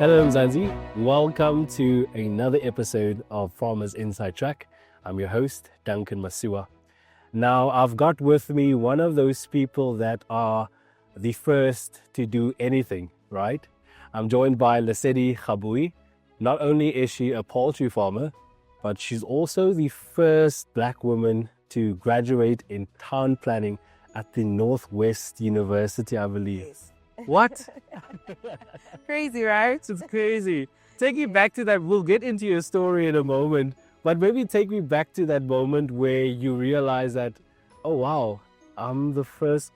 Hello, Mzansi. Welcome to another episode of Farmers Inside Track. I'm your host, Duncan Masua. Now, I've got with me one of those people that are the first to do anything, right? I'm joined by Lesedi Gaabue. Not only is she a poultry farmer, but she's also the first black woman to graduate in town planning at the Northwest University, I believe. Yes. What? Crazy, right? It's crazy. Take me back to that. We'll get into your story in a moment, but maybe take me back to that moment where you realize that, oh wow, I'm the first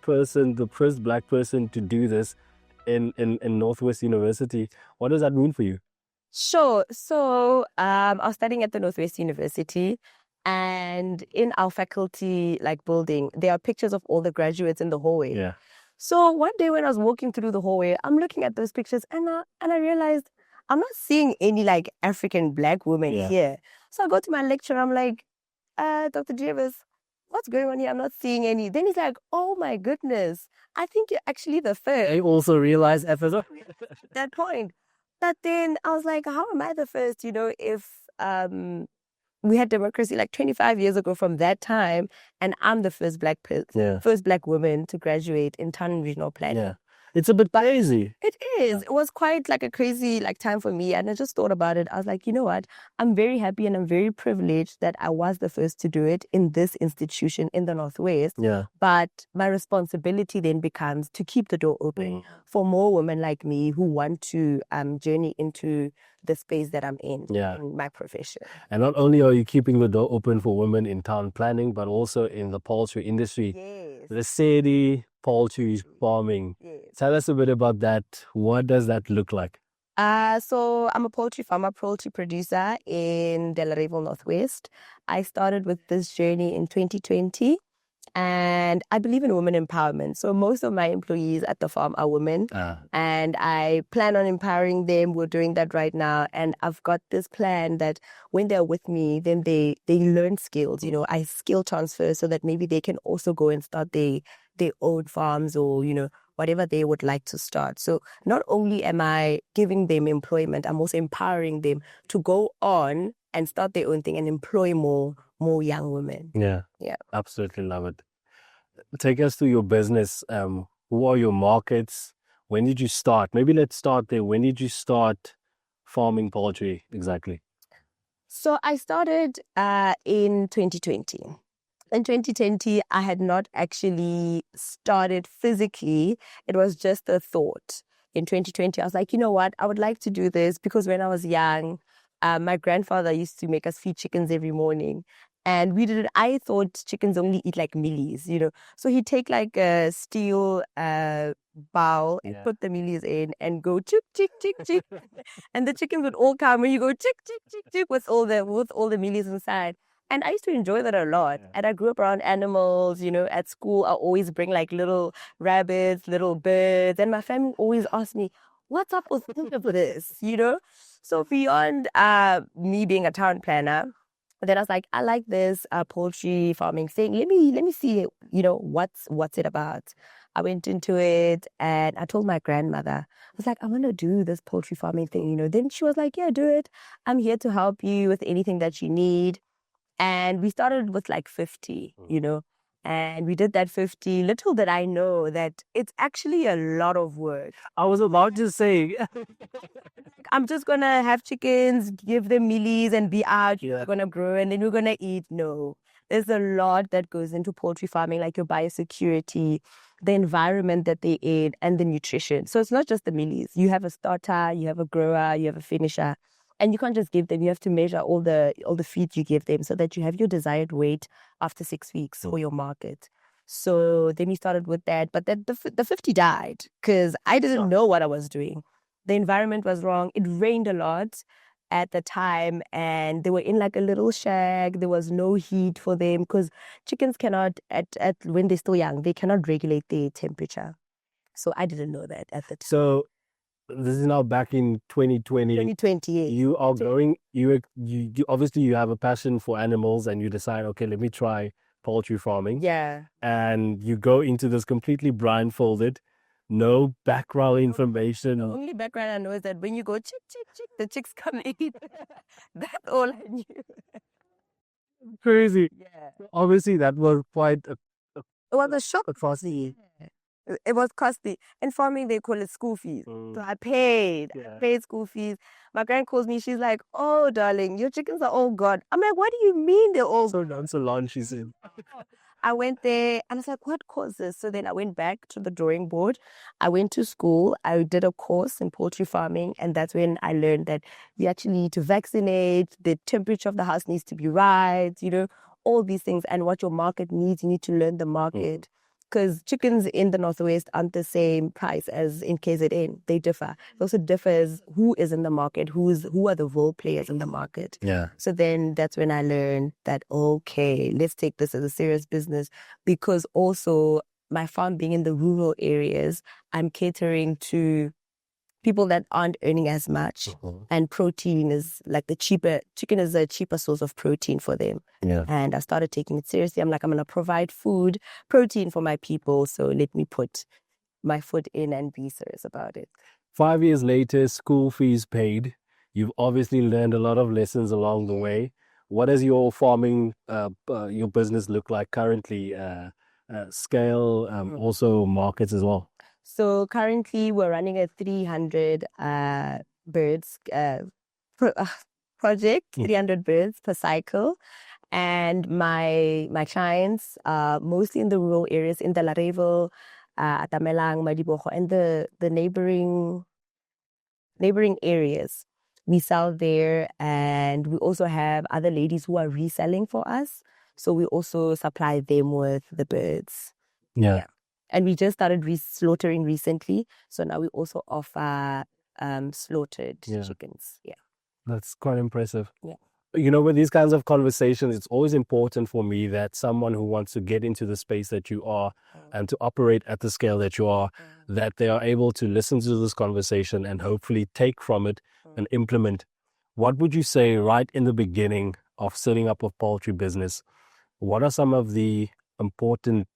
black person to do this in Northwest University. What does that mean for you? Sure. So I was studying at the Northwest University, and in our faculty building, there are pictures of all the graduates in the hallway. Yeah. So one day when I was walking through the hallway, I'm looking at those pictures and I realized I'm not seeing any African black women here. So I go to my lecturer, I'm like, Dr. Jervis, what's going on here? I'm not seeing any. Then he's like, oh my goodness, I think you're actually the first. I also realized at That point. But then I was like, how am I the first, if we had democracy 25 years ago from that time, and I'm the first first black woman to graduate in town and regional planning. Yeah. It's a bit crazy. It is. It was quite a crazy time for me. And I just thought about it. I was like, you know what? I'm very happy and I'm very privileged that I was the first to do it in this institution in the Northwest. Yeah. But my responsibility then becomes to keep the door open for more women like me who want to journey into the space that I'm in my profession. And not only are you keeping the door open for women in town planning, but also in the poultry industry. Yes. Lesedi poultry farming. Yes. Tell us a bit about that. What does that look like? So I'm a poultry farmer, poultry producer in Delareyville Northwest. I started with this journey in 2020. And I believe in women empowerment. So most of my employees at the farm are women. And I plan on empowering them. We're doing that right now. And I've got this plan that when they're with me, then they learn skills. I skill transfer so that maybe they can also go and start their own farms or, whatever they would like to start. So not only am I giving them employment, I'm also empowering them to go on and start their own thing and employ more young women. Yeah. Absolutely love it. Take us through your business. Who are your markets? When did you start? Maybe let's start there. When did you start farming poultry exactly? So I started in 2020. In 2020, I had not actually started physically. It was just a thought. In 2020, I was like, you know what? I would like to do this because when I was young, my grandfather used to make us feed chickens every morning. And we did it. I thought chickens only eat mealies, So he'd take a steel bowl and put the mealies in and go chick, chick, chick, chick. And the chickens would all come and you go chick, chick, chick, chick with all the mealies inside. And I used to enjoy that a lot. And I grew up around animals, At school, I always bring little rabbits, little birds. And my family always asked me, what's up with this, So beyond me being a town planner, then I was like, I like this poultry farming thing. Let me see, what's it about. I went into it and I told my grandmother, I was like, I want to do this poultry farming thing, Then she was like, yeah, do it. I'm here to help you with anything that you need. And we started with 50, And we did that 50. Little did I know that it's actually a lot of work. I was about to say, I'm just going to have chickens, give them mealies and be out. We're going to grow and then we're going to eat. No, there's a lot that goes into poultry farming, your biosecurity, the environment that they're in, and the nutrition. So it's not just the mealies. You have a starter, you have a grower, you have a finisher. And you can't just give them. You have to measure all the feed you give them so that you have your desired weight after 6 weeks for your market. So then we started with that. But then the 50 died because I didn't know what I was doing. The environment was wrong. It rained a lot at the time and they were in a little shack. There was no heat for them because chickens cannot, when they're still young, they cannot regulate their temperature. So I didn't know that at the time. So this is now back in 2020. 2020, yes. You are going, you obviously you have a passion for animals and you decide, okay, let me try poultry farming. Yeah. And you go into this completely blindfolded. No background information. The only background I know is that when you go chick, chick, chick, the chicks come and eat. That's all I knew. Crazy. Yeah. Obviously, that was quite It was a shock. a costly. It was costly. In farming, they call it school fees. So I paid. I paid school fees. My grand calls me. She's like, "Oh, darling, your chickens are all gone." I'm like, "What do you mean they're all So nonchalant, she said. I went there and I was like, what caused this? So then I went back to the drawing board. I went to school. I did a course in poultry farming. And that's when I learned that you actually need to vaccinate. The temperature of the house needs to be right, all these things. And what your market needs, you need to learn the market. Because chickens in the Northwest aren't the same price as in KZN. They differ. It also differs who is in the market, who are the role players in the market. Yeah. So then that's when I learned that, okay, let's take this as a serious business, because also my farm being in the rural areas, I'm catering to people that aren't earning as much. And protein is like chicken is a cheaper source of protein for them. Yeah. And I started taking it seriously. I'm like, I'm going to provide protein for my people. So let me put my foot in and be serious about it. 5 years later, school fees paid. You've obviously learned a lot of lessons along the way. What does your farming, your business look like currently? Scale, also markets as well. So currently we're running a 300 birds project, 300 birds per cycle. And my clients are mostly in the rural areas, in Delarevo, Atamelang, Madibogo, and the neighboring areas. We sell there, and we also have other ladies who are reselling for us. So we also supply them with the birds. Yeah. And we just started slaughtering recently. So now we also offer slaughtered chickens. Yeah. That's quite impressive. Yeah. With these kinds of conversations, it's always important for me that someone who wants to get into the space that you are and to operate at the scale that you are, that they are able to listen to this conversation and hopefully take from it and implement. What would you say right in the beginning of setting up a poultry business? What are some of the important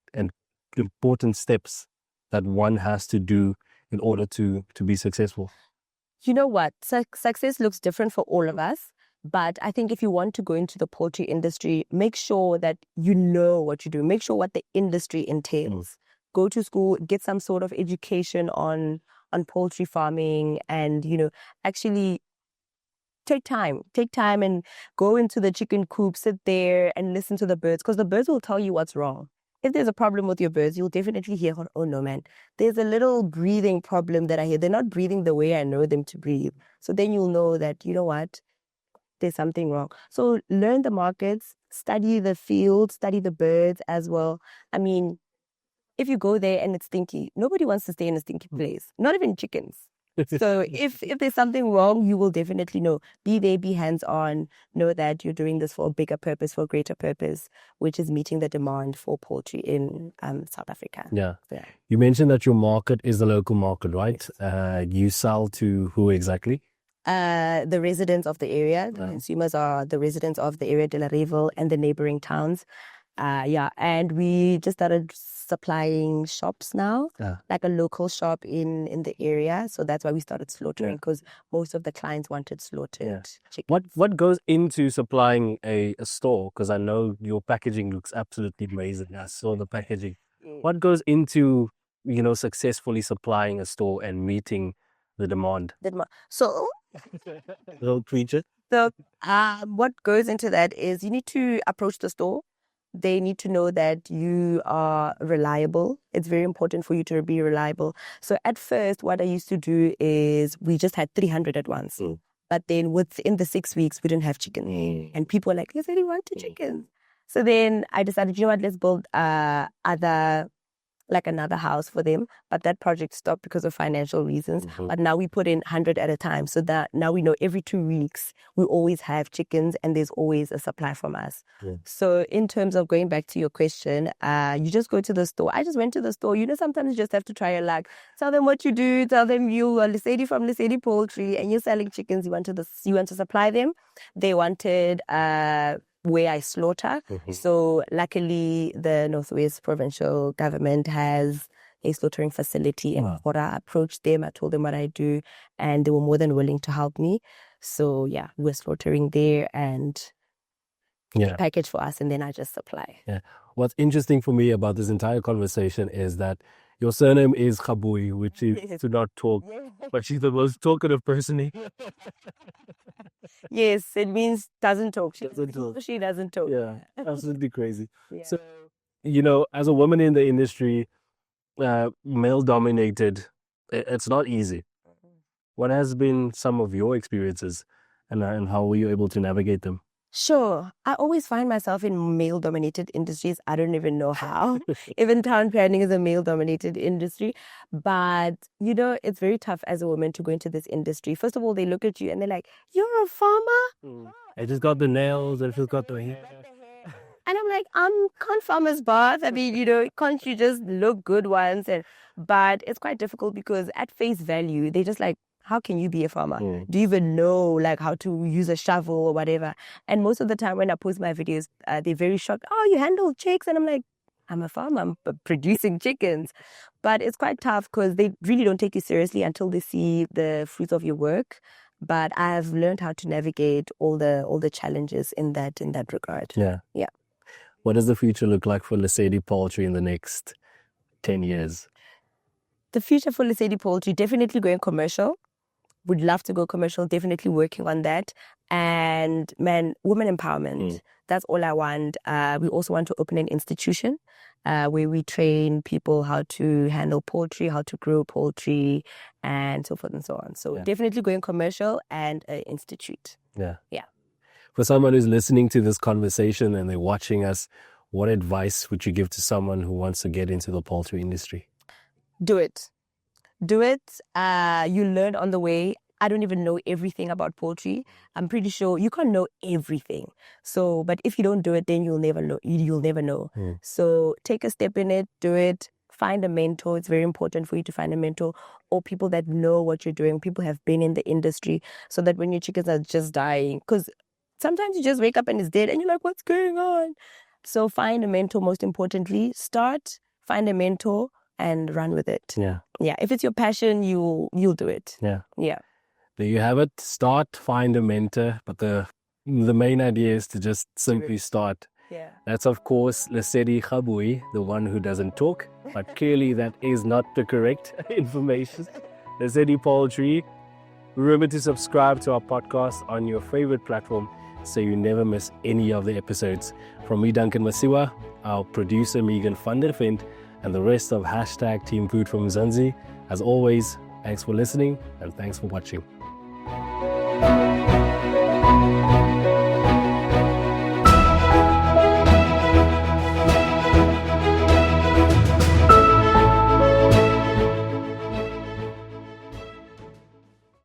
steps that one has to do in order to be successful? You know what? Success looks different for all of us. But I think if you want to go into the poultry industry, make sure that you know what you do. Make sure what the industry entails. Go to school, get some sort of education on poultry farming, and, actually take time and go into the chicken coop, sit there and listen to the birds, because the birds will tell you what's wrong. If there's a problem with your birds, you'll definitely hear, oh no, man, there's a little breathing problem that I hear. They're not breathing the way I know them to breathe. So then you'll know that, you know what, there's something wrong. So learn the markets, study the field, study the birds as well. I mean, if you go there and it's stinky, nobody wants to stay in a stinky place, not even chickens. So if there's something wrong, you will definitely know. Be there, be hands-on, know that you're doing this for a bigger purpose, for a greater purpose, which is meeting the demand for poultry in South Africa. Yeah. You mentioned that your market is the local market, right? Yes. You sell to who exactly? The residents of the area. The consumers are the residents of the area, Delarevo and the neighboring towns. And we just started supplying shops now, like a local shop in the area. So that's why we started slaughtering, because most of the clients wanted slaughtered chicken. What goes into supplying a store? Because I know your packaging looks absolutely amazing. I saw the packaging. What goes into, successfully supplying a store and meeting the demand? So, Little creature. So what goes into that is you need to approach the store. They need to know that you are reliable. It's very important for you to be reliable. So at first, what I used to do is we just had 300 at once. But then within the 6 weeks, we didn't have chicken. And people were like, "Yes, I want chickens." So then I decided, you know what, let's build another house for them. But that project stopped because of financial reasons. But now we put in 100 at a time. So that now we know every 2 weeks, we always have chickens and there's always a supply from us. So in terms of going back to your question, you just go to the store. I just went to the store. Sometimes you just have to try your luck. Tell them what you do. Tell them you are Lesedi from Lesedi Poultry and you're selling chickens. You want to supply them. They wanted where I slaughter. So luckily the Northwest provincial government has a slaughtering facility in Wow. Kora. I approached them, I told them what I do, and they were more than willing to help me. So yeah, we're slaughtering there and Yeah. package for us, and then I just supply. Yeah. What's interesting for me about this entire conversation is that your surname is Gaabue, which is to not talk, but she's the most talkative person here. Yes, it means doesn't talk. Doesn't talk. She doesn't talk. Yeah, absolutely crazy. Yeah. So, you know, as a woman in the industry, male dominated, it's not easy. What has been some of your experiences and how were you able to navigate them? Sure. I always find myself in male-dominated industries. I don't even know how. Even town planning is a male-dominated industry. But, you know, it's very tough as a woman to go into this industry. First of all, they look at you and they're like, you're a farmer? I just got the nails and she's got the hair. And I'm like, can't farmers bath? I mean, you know, can't you just look good once? But it's quite difficult because at face value, they just like, how can you be a farmer? Do you even know like how to use a shovel or whatever? And most of the time when I post my videos, they're very shocked. Oh, you handle chicks? And I'm like, I'm a farmer. I'm producing chickens. But it's quite tough because they really don't take you seriously until they see the fruits of your work. But I've learned how to navigate all the challenges in that regard. Yeah. Yeah. What does the future look like for Lesedi Poultry in the next 10 years? The future for Lesedi Poultry, definitely going commercial. Would love to go commercial, definitely working on that. And man, women empowerment. That's all I want. We also want to open an institution where we train people how to handle poultry, how to grow poultry, and so forth and so on. So definitely going commercial and an institute. Yeah. Yeah. For someone who's listening to this conversation and they're watching us, what advice would you give to someone who wants to get into the poultry industry? Do it. Do it. You learn on the way. I don't even know everything about poultry. I'm pretty sure you can't know everything. So, but if you don't do it, then you'll never know. You'll never know. So take a step in it, do it. Find a mentor. It's very important for you to find a mentor or people that know what you're doing. People have been in the industry so that when your chickens are just dying, because sometimes you just wake up and it's dead and you're like, what's going on? So find a mentor most importantly. Find a mentor and run with it. Yeah. Yeah. If it's your passion, you'll do it. Yeah. Yeah. There you have it. Start, find a mentor. But the main idea is to just simply start. Yeah. That's, of course, Lesedi Gaabue, the one who doesn't talk. But clearly that is not the correct information. Lesedi Poultry. Remember to subscribe to our podcast on your favorite platform so you never miss any of the episodes. From me, Duncan Masiwa, our producer, Megan van der Vent, and the rest of hashtag Team Food from Mzansi. As always, thanks for listening and thanks for watching.